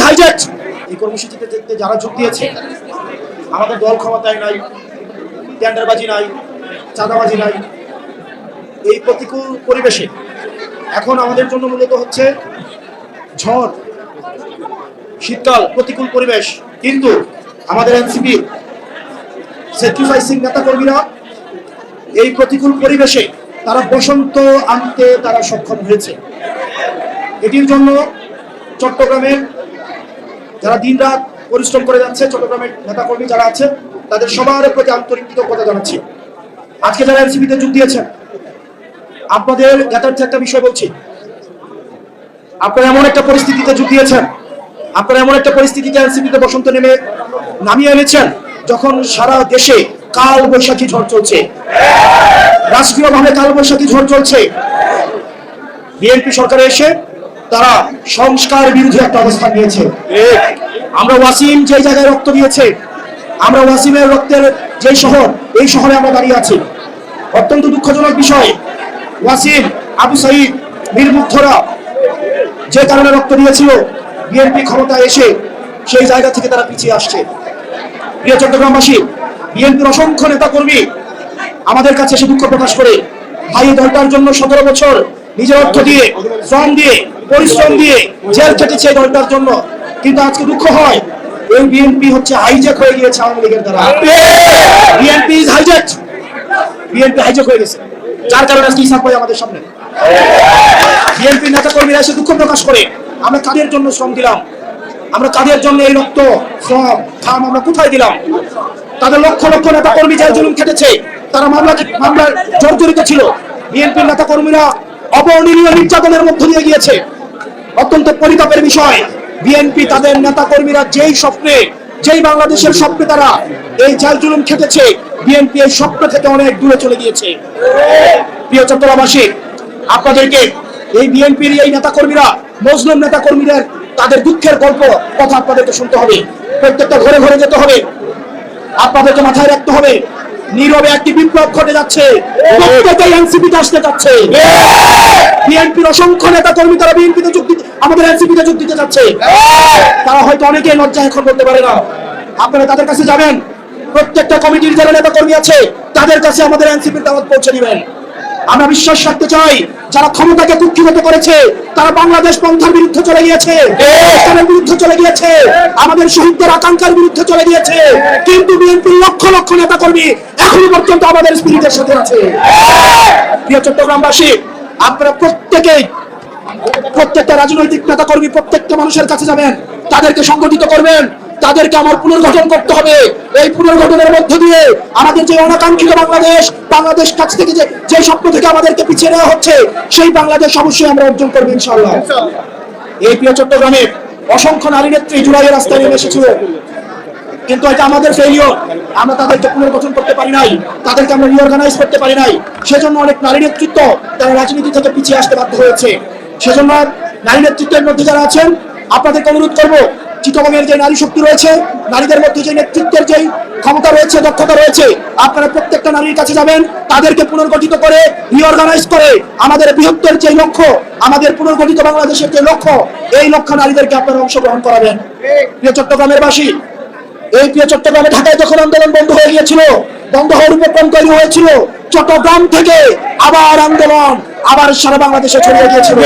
Hijack. এই কর্মসূচিতে দেখতে যারা যোগ দিয়েছে, আমাদের দল ক্ষমতায় নাই, টেন্ডারবাজি নাই, চাঁদাবাজি নাই, এই প্রতিকূল পরিবেশে এখন আমাদের জন্য মূলত হচ্ছে ঝড়, শীতকাল, প্রতিকূল পরিবেশ। কিন্তু আমাদের এনসিপি স্যাক্রিফাইসিং নেতাকর্মীরা এই প্রতিকূল পরিবেশে তারা বসন্ত আনতে তারা সক্ষম হয়েছে। এটির জন্য চট্টগ্রামের যারা দিনরাত পরিশ্রম করে যাচ্ছে, চট্টগ্রামের নেতাকর্মী যারা আছে, তাদের সবার প্রতি আন্তরিক কৃতজ্ঞতা জানাচ্ছি। আজকে যারা এনসিপিতে যোগ দিয়েছেন, আপনাদের যথার্থ একটা বিষয় বলছি, আপনারা এমন একটা পরিস্থিতিতে যোগ দিয়েছেন, আপনারা এমন একটা পরিস্থিতিতে এনসিপিতে বসন্ত নামিয়ে এনেছেন যখন সারা দেশে কাল বৈশাখী ঝড় চলছে, রাষ্ট্রীয়ভাবে কাল বৈশাখী ঝড় চলছে। বিএনপি সরকারে এসে তারা সংস্কার বিরোধী একটা অবস্থান নিয়েছে। আমরা ওয়াসিম যে জায়গায় রক্ত দিয়েছে, আমরা ওয়াসিমের রক্তের যে শহর, এই শহরে আমরা দাঁড়িয়ে আছি। অত্যন্ত দুঃখজনক বিষয়, ওয়াসিম, আবু সাইদ, মীর মুগ্ধরা যে কারণে রক্ত দিয়েছিল, বিএনপি ক্ষমতায় এসে সেই জায়গা থেকে তারা পিছিয়ে আসছে। প্রিয় চট্টগ্রামবাসী, বিএনপির অসংখ্য নেতা কর্মী আমাদের কাছে এসে দুঃখ প্রকাশ করে, ভাই দলটার জন্য 17 বছর নিজের অর্থ দিয়ে, শ্রম দিয়ে, পরিশ্রম দিয়ে জেল খেটেছে দলটার জন্য। কিন্তু আজকে দুঃখ হয়, এই বিএনপি হচ্ছে হাইজ্যাক হয়ে গিয়েছে আওয়ামী লীগের দ্বারা। BNP is hijack, BNP hijack হয়ে গেছে, যার কারণে আজকে ইসাক ভাই আমাদের সামনে। বিএনপি নেতা কর্মীরা এসে দুঃখ প্রকাশ করে, আমরা কাদের জন্য শ্রম দিলাম, আমরা কাদের জন্য এই রক্ত, শ্রম, ঘাম আমরা কোথায় দিলাম? তাদের লক্ষ লক্ষ নেতা কর্মী যারা জুলুম খেটেছে, তারা মামলার জর্জরিত ছিল। বিএনপির নেতা কর্মীরা অবর্ণনীয় নির্যাতনের মধ্য দিয়ে গিয়েছে। অত্যন্ত পরিতাপের বিষয়, বিএনপি তাদের নেতা কর্মীরা যেই বাংলাদেশের স্বপ্নে তারা এই জেল জুলুম খেটেছে, বিএনপি এই স্বপ্ন থেকে অনেক দূরে চলে গিয়েছে। প্রিয় চট্টগ্রামবাসী, আপনাদেরকে এই বিএনপির এই নেতা কর্মীরা, মজলুম নেতা কর্মীদের তাদের দুঃখের গল্প কথা আপনাদেরকে শুনতে হবে। প্রত্যেকটা ঘরে ঘরে যেতে হবে, আপনাদেরকে মাথায় রাখতে হবে, নীরবে একটি বিপ্লব ঘটে যাচ্ছে, প্রত্যেকেই এনসিপিতে আসতে যাচ্ছে। বিএনপির অসংখ্য নেতা কর্মী তারা বিএনপিতে যোগ দিতে, আমাদের এনসিপিতে যোগ দিতে যাচ্ছে। তারা হয়তো অনেকেই লজ্জা এখন করতে পারে না, আপনারা তাদের কাছে যাবেন, প্রত্যেকটা কমিটির যারা নেতা কর্মী আছে তাদের কাছে আমাদের এনসিপির দাওয়াত পৌঁছে দিবেন। আমরা বিশ্বাস রাখতে চাই, যারা ক্ষমতাকে কুক্ষিগত করেছে তারা বাংলাদেশ পন্থার বিরুদ্ধে চলে গিয়েছে, দেশের বিরুদ্ধে চলে গিয়েছে, আমাদের শহীদদের আকাঙ্ক্ষার বিরুদ্ধে চলে গিয়েছে। কিন্তু বিএনপির লক্ষ লক্ষ নেতা কর্মী এখনো পর্যন্ত আমাদের স্পিরিটের সাথে আছে। প্রিয় চট্টগ্রামবাসী, আপনারা প্রত্যেকটা রাজনৈতিক নেতা কর্মী প্রত্যেকটা মানুষের কাছে যাবেন, তাদেরকে সংগঠিত করবেন, তাদেরকে আমার পুনর্গঠন করতে হবে। এই পুনর্গঠনের মধ্য দিয়ে আমাদের যে অনাকাঙ্ক্ষিত বাংলাদেশ কাছ থেকে যে স্বপ্ন থেকে আমাদেরকে পিছিয়ে নেওয়া হচ্ছে, সেই বাংলাদেশ অবশ্যই আমরা অর্জন করবো ইনশাআল্লাহ। এই প্রিয় চট্টগ্রামে অসংখ্য নারী নেত্রী জুলাইয়ের রাস্তায় নেমে এসেছিল, কিন্তু এটা আমাদের ফেলিওর। আমরা তাদেরকে পুনর্গঠন করতে পারি নাই, তাদেরকে আমরা রিঅর্গানাইজ করতে পারি নাই। সেজন্য অনেক নারী নেতৃত্ব তারা রাজনীতি থেকে পিছিয়ে আসতে বাধ্য হয়েছে। সেজন্য নারী নেতৃত্বের মধ্যে যারা আছেন, আপনাদেরকে অনুরোধ করবো, চিটগংয়ের যে নারী শক্তি রয়েছে, নারীদের মধ্যে যে নেতৃত্বের যে ক্ষমতা রয়েছে, দক্ষতা রয়েছে, আপনারা প্রত্যেকটা নারীর কাছে যাবেন, তাদেরকে পুনর্গঠিত করে, রিঅর্গানাইজ করে আমাদের বৃহত্তর যে লক্ষ্য, আমাদের পুনর্গঠিত বাংলাদেশের যে লক্ষ্য, এই লক্ষ্য নারীদেরকে আপনারা অংশগ্রহণ করাবেন। প্রিয় চট্টগ্রামের বাসী, এই প্রিয় চট্টগ্রামে ঢাকায় যখন আন্দোলন বন্ধ হয়ে গিয়েছিল, বন্ধ হওয়ার উপক্রম তৈরি হয়েছিল, চট্টগ্রাম থেকে আবার আন্দোলন আবার সারা বাংলাদেশে ছড়িয়ে গিয়েছিল।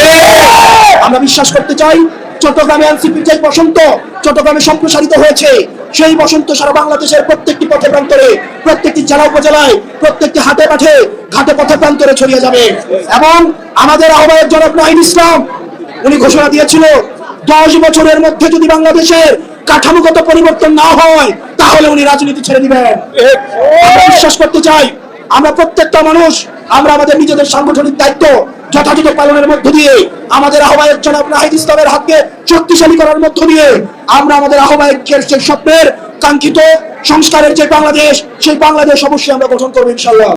আমরা বিশ্বাস করতে চাই, চট্টগ্রামে এনসিপির যে বসন্ত চট্টগ্রামে সম্প্রসারিত হয়েছে, সেই বসন্ত সারা বাংলাদেশের প্রত্যেকটি পথে প্রান্তরে, প্রত্যেকটি জেলা উপজেলায়, প্রত্যেকটি হাটে মাঠে, ঘাটে পথে প্রান্তরে ছড়িয়ে যাবে। এবং আমাদের আহ্বায়ক জনাব নাহিদ ইসলাম, উনি ঘোষণা দিয়েছিল, 10 বছরের মধ্যে যদি বাংলাদেশের কাঠামোগত পরিবর্তন না হয়, তাহলে উনি রাজনীতি ছেড়ে দিবেন। আমরা বিশ্বাস করতে চাই, আমরা প্রত্যেকটা মানুষ, আমরা আমাদের নিজেদের সাংগঠনিক দায়িত্ব যথাযথ পালনের মধ্য দিয়ে, আমাদের আহ্বায়ক জনাব নাহিদ ইসলামের হাতকে শক্তিশালী করার মধ্য দিয়ে আমরা আমাদের আহ্বায়কের যে স্বপ্নের কাঙ্ক্ষিত সংস্কারের যে বাংলাদেশ, সেই বাংলাদেশ অবশ্যই আমরা গঠন করবো ইনশাআল্লাহ।